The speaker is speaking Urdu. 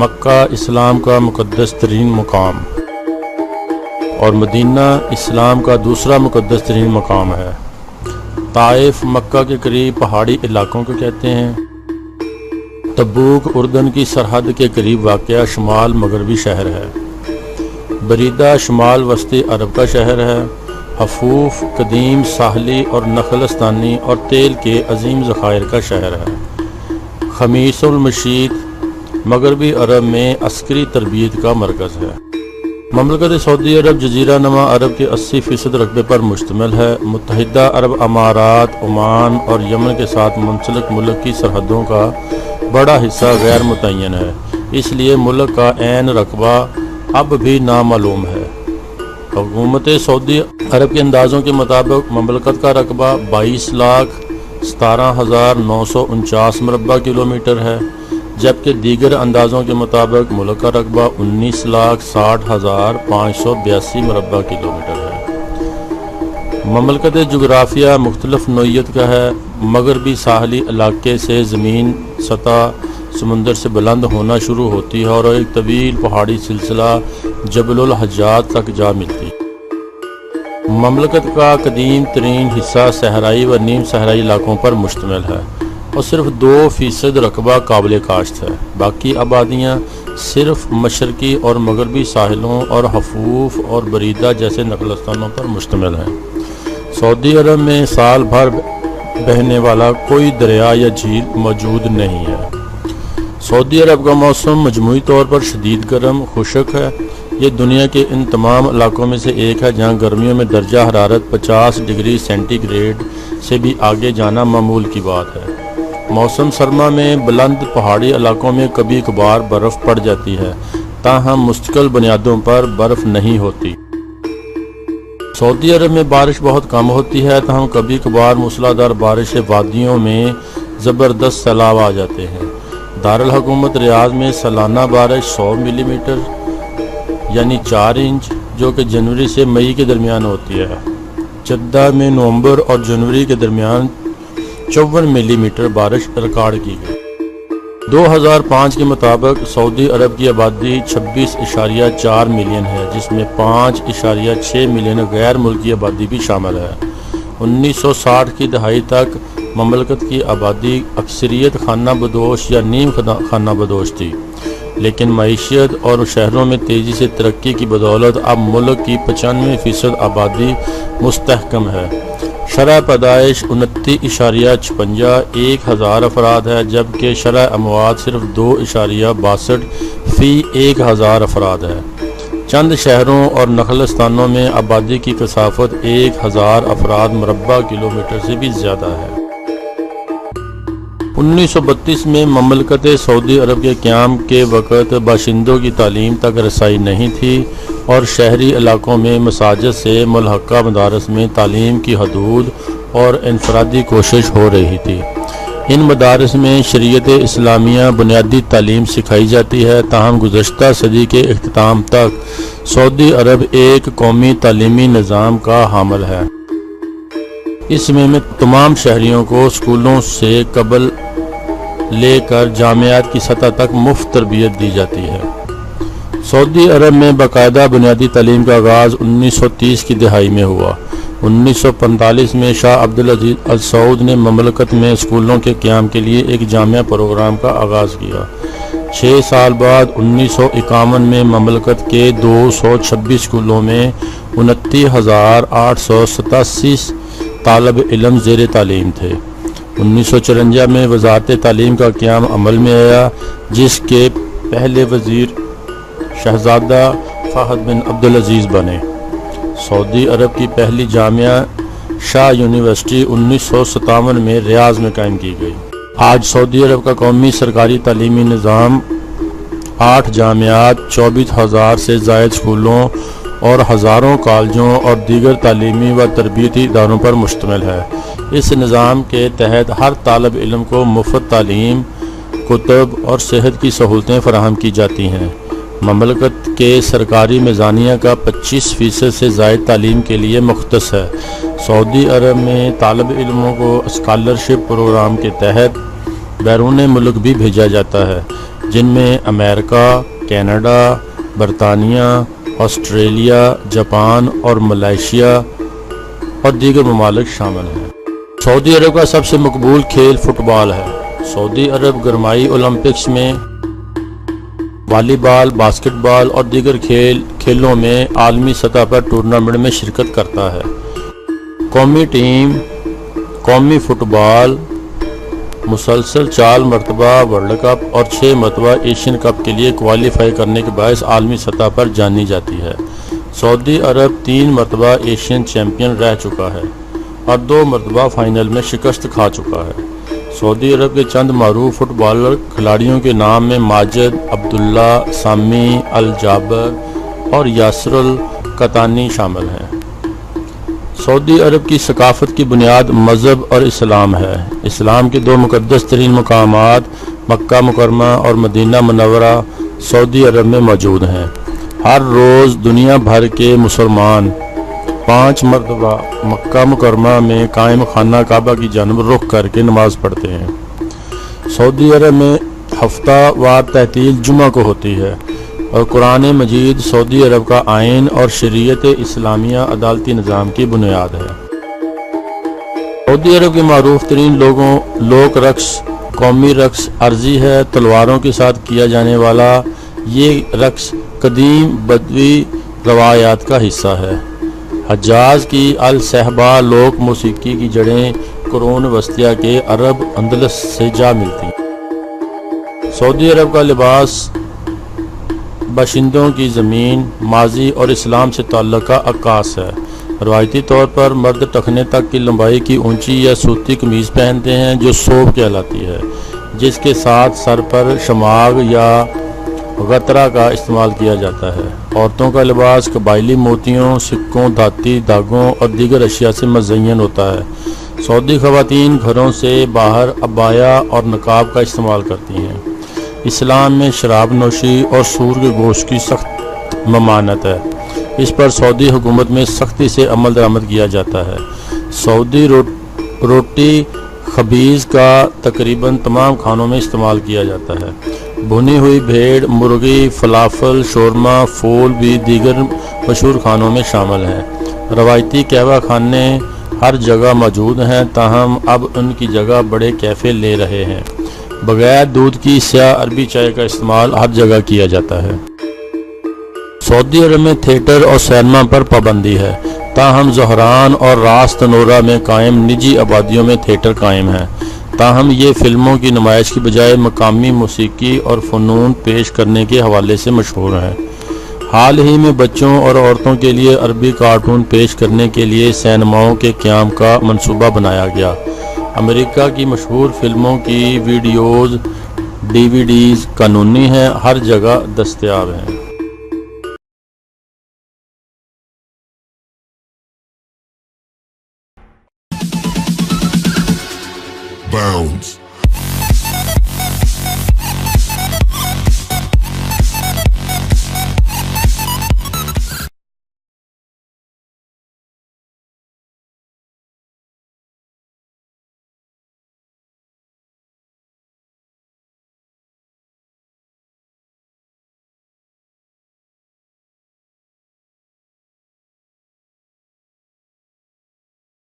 مکہ اسلام کا مقدس ترین مقام اور مدینہ اسلام کا دوسرا مقدس ترین مقام ہے۔ طائف مکہ کے قریب پہاڑی علاقوں کو کہتے ہیں۔ تبوک اردن کی سرحد کے قریب واقع شمال مغربی شہر ہے۔ بریدہ شمال وسطی عرب کا شہر ہے۔ حفوف قدیم ساحلی اور نخلستانی اور تیل کے عظیم ذخائر کا شہر ہے۔ خمیس المشیط مغربی عرب میں عسکری تربیت کا مرکز ہے۔ مملکت سعودی عرب جزیرہ نما عرب کے 80% رقبے پر مشتمل ہے۔ متحدہ عرب امارات، عمان اور یمن کے ساتھ منسلک ملک کی سرحدوں کا بڑا حصہ غیر متعین ہے، اس لیے ملک کا عین رقبہ اب بھی نامعلوم ہے۔ حکومت سعودی عرب کے اندازوں کے مطابق مملکت کا رقبہ 22,17,949 مربع کلومیٹر ہے، جبکہ دیگر اندازوں کے مطابق ملک کا رقبہ 19,60,582 مربع کلومیٹر ہے۔ مملکت جغرافیہ مختلف نوعیت کا ہے۔ مغربی ساحلی علاقے سے زمین سطح سمندر سے بلند ہونا شروع ہوتی ہے اور ایک طویل پہاڑی سلسلہ جبل الحجات تک جا ملتی ہے۔ مملکت کا قدیم ترین حصہ صحرائی و نیم صحرائی علاقوں پر مشتمل ہے اور صرف 2% رقبہ قابل کاشت ہے۔ باقی آبادیاں صرف مشرقی اور مغربی ساحلوں اور حفوف اور بریدہ جیسے نخلستانوں پر مشتمل ہیں۔ سعودی عرب میں سال بھر بہنے والا کوئی دریا یا جھیل موجود نہیں ہے۔ سعودی عرب کا موسم مجموعی طور پر شدید گرم خشک ہے۔ یہ دنیا کے ان تمام علاقوں میں سے ایک ہے جہاں گرمیوں میں درجہ حرارت 50 ڈگری سینٹی گریڈ سے بھی آگے جانا معمول کی بات ہے۔ موسم سرما میں بلند پہاڑی علاقوں میں کبھی کبھار برف پڑ جاتی ہے، تاہم مستقل بنیادوں پر برف نہیں ہوتی۔ سعودی عرب میں بارش بہت کم ہوتی ہے، تاہم کبھی کبھار موسلادھار بارش سے وادیوں میں زبردست سیلاب آ جاتے ہیں۔ دارالحکومت ریاض میں سالانہ بارش 100 ملی میٹر یعنی 4 انچ جو کہ جنوری سے مئی کے درمیان ہوتی ہے۔ جدہ میں نومبر اور جنوری کے درمیان 54 ملی میٹر بارش ریکارڈ کی گئی۔ 2005 کے مطابق سعودی عرب کی آبادی 26.4 ملین ہے، جس میں 5.6 ملین غیر ملکی آبادی بھی شامل ہے۔ 1960 کی دہائی تک مملکت کی آبادی اکثریت خانہ بدوش یا نیم خانہ بدوش تھی، لیکن معیشت اور شہروں میں تیزی سے ترقی کی بدولت اب ملک کی 95% آبادی مستحکم ہے۔ شرح پیدائش 29.56 ہزار افراد ہے، جبکہ شرح اموات صرف 2.62 فی 1000 افراد ہے۔ چند شہروں اور نخلستانوں میں آبادی کی کثافت 1000 افراد مربع کلومیٹر سے بھی زیادہ ہے۔ 1932 میں مملکت سعودی عرب کے قیام کے وقت باشندوں کی تعلیم تک رسائی نہیں تھی اور شہری علاقوں میں مساجد سے ملحقہ مدارس میں تعلیم کی حدود اور انفرادی کوشش ہو رہی تھی۔ ان مدارس میں شریعت اسلامیہ بنیادی تعلیم سکھائی جاتی ہے، تاہم گزشتہ صدی کے اختتام تک سعودی عرب ایک قومی تعلیمی نظام کا حامل ہے۔ اس میں تمام شہریوں کو اسکولوں سے قبل لے کر جامعات کی سطح تک مفت تربیت دی جاتی ہے۔ سعودی عرب میں باقاعدہ بنیادی تعلیم کا آغاز 1930 کی دہائی میں ہوا۔ 1945 میں شاہ عبدالعزیز السعود نے مملکت میں اسکولوں کے قیام کے لیے ایک جامعہ پروگرام کا آغاز کیا۔ 6 سال بعد 1951 میں مملکت کے 226 اسکولوں میں 29,887 طالب علم زیر تعلیم تھے۔ 1954 میں وزارت تعلیم کا قیام عمل میں آیا، جس کے پہلے وزیر شہزادہ فہد بن عبدالعزیز بنے۔ سعودی عرب کی پہلی جامعہ شاہ یونیورسٹی 1957 میں ریاض میں قائم کی گئی۔ آج سعودی عرب کا قومی سرکاری تعلیمی نظام 8 جامعات، 24,000 سے زائد اسکولوں اور ہزاروں کالجوں اور دیگر تعلیمی و تربیتی اداروں پر مشتمل ہے۔ اس نظام کے تحت ہر طالب علم کو مفت تعلیم، کتب اور صحت کی سہولتیں فراہم کی جاتی ہیں۔ مملکت کے سرکاری میزانیہ کا 25% سے زائد تعلیم کے لیے مختص ہے۔ سعودی عرب میں طالب علموں کو اسکالرشپ پروگرام کے تحت بیرون ملک بھی بھیجا جاتا ہے۔ جن میں امریکہ، کینیڈا، برطانیہ، آسٹریلیا، جاپان اور ملائیشیا اور دیگر ممالک شامل ہیں۔ سعودی عرب کا سب سے مقبول کھیل فٹ بال ہے۔ سعودی عرب گرمائی اولمپکس میں والی بال، باسکٹ بال اور دیگر کھیلوں میں عالمی سطح پر ٹورنامنٹ میں شرکت کرتا ہے۔ قومی ٹیم قومی فٹ بال مسلسل 4 مرتبہ ورلڈ کپ اور 6 مرتبہ ایشین کپ کے لیے کوالیفائی کرنے کے باعث عالمی سطح پر جانی جاتی ہے۔ سعودی عرب 3 مرتبہ ایشین چیمپئن رہ چکا ہے اور 2 مرتبہ فائنل میں شکست کھا چکا ہے۔ سعودی عرب کے چند معروف فٹ بالر کھلاڑیوں کے نام میں ماجد، عبداللہ، سامی، الجابر اور یاسر القطانی شامل ہیں۔ سعودی عرب کی ثقافت کی بنیاد مذہب اور اسلام ہے۔ اسلام کے 2 مقدس ترین مقامات مکہ مکرمہ اور مدینہ منورہ سعودی عرب میں موجود ہیں۔ ہر روز دنیا بھر کے مسلمان 5 مرتبہ مکہ مکرمہ میں قائم خانہ کعبہ کی جانب رخ کر کے نماز پڑھتے ہیں۔ سعودی عرب میں ہفتہ وار تعطیل جمعہ کو ہوتی ہے اور قرآن مجید سعودی عرب کا آئین اور شریعت اسلامیہ عدالتی نظام کی بنیاد ہے۔ سعودی عرب کے معروف ترین لوک رقص قومی رقص عرضی ہے۔ تلواروں کے ساتھ کیا جانے والا یہ رقص قدیم بدوی روایات کا حصہ ہے۔ حجاز کی الصحبہ لوک موسیقی کی جڑیں قرون وسطیٰ کے عرب اندلس سے جا ملتی ہیں۔ سعودی عرب کا لباس باشندوں کی زمین، ماضی اور اسلام سے تعلق کا عکاس ہے۔ روایتی طور پر مرد ٹخنے تک کی لمبائی کی اونچی یا سوتی قمیض پہنتے ہیں جو صوب کہلاتی ہے، جس کے ساتھ سر پر شماغ یا غترہ کا استعمال کیا جاتا ہے۔ عورتوں کا لباس قبائلی موتیوں، سکوں، دھاتی دھاگوں اور دیگر اشیاء سے مزین ہوتا ہے۔ سعودی خواتین گھروں سے باہر عبایا اور نقاب کا استعمال کرتی ہیں۔ اسلام میں شراب نوشی اور سور کے گوشت کی سخت ممانعت ہے۔ اس پر سعودی حکومت میں سختی سے عمل درآمد کیا جاتا ہے۔ سعودی روٹی خبیز کا تقریباً تمام کھانوں میں استعمال کیا جاتا ہے۔ بھنی ہوئی بھیڑ، مرغی، فلافل، شورما، پھول بھی دیگر مشہور کھانوں میں شامل ہیں۔ روایتی قہوہ خانے ہر جگہ موجود ہیں، تاہم اب ان کی جگہ بڑے کیفے لے رہے ہیں۔ بغیر دودھ کی سیاہ عربی چائے کا استعمال ہر جگہ کیا جاتا ہے۔ سعودی عرب میں تھیٹر اور سینما پر پابندی ہے، تاہم زہران اور راس تنورہ میں قائم نجی آبادیوں میں تھیٹر قائم ہیں۔ تاہم یہ فلموں کی نمائش کی بجائے مقامی موسیقی اور فنون پیش کرنے کے حوالے سے مشہور ہیں۔ حال ہی میں بچوں اور عورتوں کے لیے عربی کارٹون پیش کرنے کے لیے سینماؤں کے قیام کا منصوبہ بنایا گیا۔ امریکہ کی مشہور فلموں کی ویڈیوز، DVD قانونی ہیں، ہر جگہ دستیاب ہیں۔